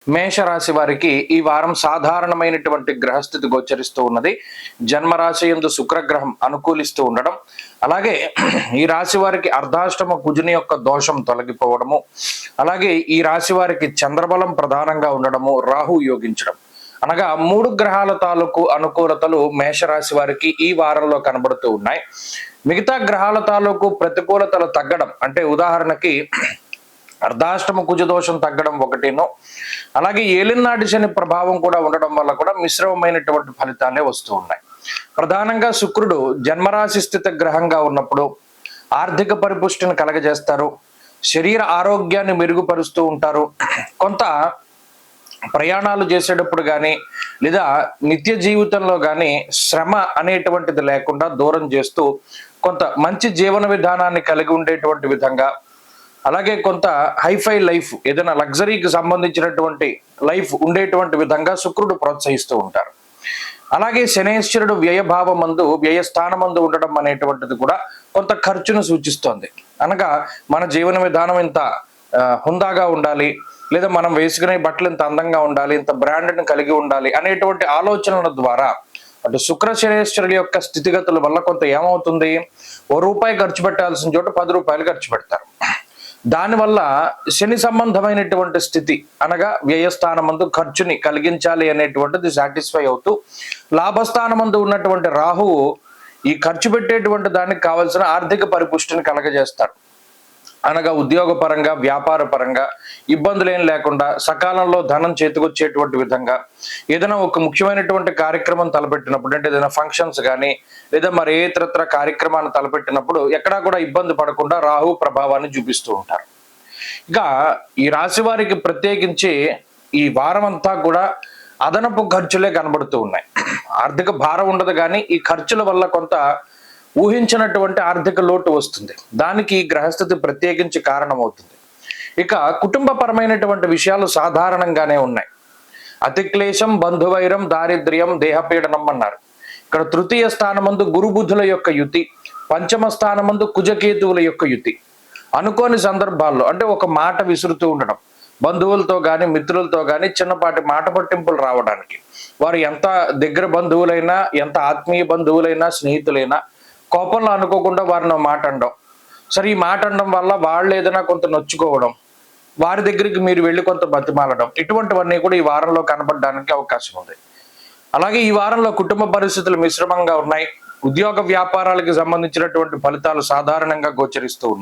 మేషరాశి వారికి ఈ వారం సాధారణమైనటువంటి గ్రహస్థితి గోచరిస్తూ ఉన్నది. జన్మరాశి యందు శుక్రగ్రహం అనుకూలిస్తూ ఉండడం, అలాగే ఈ రాశి వారికి అర్ధాష్టమ కుజుని యొక్క దోషం తొలగిపోవడము, అలాగే ఈ రాశి వారికి చంద్రబలం ప్రధానంగా ఉండడము, రాహు యోగించడం, అనగా 3 గ్రహాల తాలూకు అనుకూలతలు మేషరాశి వారికి ఈ వారంలో కనబడుతూ ఉన్నాయి. మిగతా గ్రహాల తాలూకు ప్రతికూలతలు తగ్గడం, అంటే ఉదాహరణకి అర్ధాష్టమ కుజదోషం తగ్గడం ఒకటేనో, అలాగే ఏలినాటి శని ప్రభావం కూడా ఉండడం వల్ల కూడా మిశ్రమమైనటువంటి ఫలితాలే వస్తూ ఉన్నాయి. ప్రధానంగా శుక్రుడు జన్మరాశి స్థిత గ్రహంగా ఉన్నప్పుడు ఆర్థిక పరిపుష్టిని కలగజేస్తారు, శరీర ఆరోగ్యాన్ని మెరుగుపరుస్తూ ఉంటారు. కొంత ప్రయాణాలు చేసేటప్పుడు కానీ లేదా నిత్య జీవితంలో కానీ శ్రమ అనేటువంటిది లేకుండా దూరం చేస్తూ కొంత మంచి జీవన విధానాన్ని కలిగి ఉండేటువంటి విధంగా, అలాగే కొంత హైఫై లైఫ్, ఏదైనా లగ్జరీకి సంబంధించినటువంటి లైఫ్ ఉండేటువంటి విధంగా శుక్రుడు ప్రోత్సహిస్తూ ఉంటారు. అలాగే శనేశ్వరుడు వ్యయభావమందు వ్యయస్థానమందు ఉండడం అనేటువంటిది కూడా కొంత ఖర్చును సూచిస్తోంది. అనగా మన జీవన విధానం ఇంత హుందాగా ఉండాలి, లేదా మనం వేసుకునే బట్టలు ఇంత అందంగా ఉండాలి, ఇంత బ్రాండ్ని కలిగి ఉండాలి అనేటువంటి ఆలోచనల ద్వారా అటు శుక్ర శనేశ్వరుల యొక్క స్థితిగతుల వల్ల కొంత ఏమవుతుంది, ₹1 ఖర్చు పెట్టాల్సిన చోట ₹10 ఖర్చు పెడతారు. దానివల్ల శని సంబంధమైనటువంటి స్థితి, అనగా వ్యయస్థానమందు ఖర్చుని కలిగించాలి అనేటువంటిది సాటిస్ఫై అవుతూ, లాభస్థానమందు ఉన్నటువంటి రాహువు ఈ ఖర్చు పెట్టేటువంటి దానికి కావాల్సిన ఆర్థిక పరిపుష్టిని కలగజేస్తాడు. అనగా ఉద్యోగ పరంగా, వ్యాపార పరంగా ఇబ్బందులు ఏం లేకుండా సకాలంలో ధనం చేతికొచ్చేటువంటి విధంగా, ఏదైనా ఒక ముఖ్యమైనటువంటి కార్యక్రమం తలపెట్టినప్పుడు, అంటే ఏదైనా ఫంక్షన్స్ కానీ లేదా మరి ఏ ఇతరత్ర కార్యక్రమాన్ని తలపెట్టినప్పుడు ఎక్కడా కూడా ఇబ్బంది పడకుండా రాహు ప్రభావాన్ని చూపిస్తూ ఉంటారు. ఇక ఈ రాశి వారికి ప్రత్యేకించి ఈ వారం అంతా కూడా అదనపు ఖర్చులే కనబడుతూ ఉన్నాయి. ఆర్థిక భారం ఉండదు, కానీ ఈ ఖర్చుల వల్ల కొంత ఊహించినటువంటి ఆర్థిక లోటు వస్తుంది. దానికి గ్రహస్థితి ప్రత్యేకించి కారణమవుతుంది. ఇక కుటుంబపరమైనటువంటి విషయాలు సాధారణంగానే ఉన్నాయి. అతిక్లేశం, బంధువైరం, దారిద్ర్యం, దేహపీడనం అన్నారు. ఇక్కడ తృతీయ స్థానమందు గురుబుధుల యొక్క యుతి, పంచమ స్థానమందు కుజకేతువుల యొక్క యుతి. అనుకోని సందర్భాల్లో, అంటే ఒక మాట విసురుతూ ఉండడం, బంధువులతో కానీ మిత్రులతో కానీ చిన్నపాటి మాట పట్టింపులు రావడానికి, వారు ఎంత దగ్గర బంధువులైనా, ఎంత ఆత్మీయ బంధువులైనా, స్నేహితులైనా కోపంలో అనుకోకుండా వారిని మాట అనడం, సరే ఈ మాట అనడం వల్ల వాళ్ళు ఏదైనా కొంత నొచ్చుకోవడం, వారి దగ్గరికి మీరు వెళ్ళి కొంత బతిమాలడం, ఇటువంటివన్నీ కూడా ఈ వారంలో కనబడడానికి అవకాశం ఉంది. అలాగే ఈ వారంలో కుటుంబ పరిస్థితులు మిశ్రమంగా ఉన్నాయి. ఉద్యోగ వ్యాపారాలకు సంబంధించినటువంటి ఫలితాలు సాధారణంగా గోచరిస్తూ ఉన్నాయి.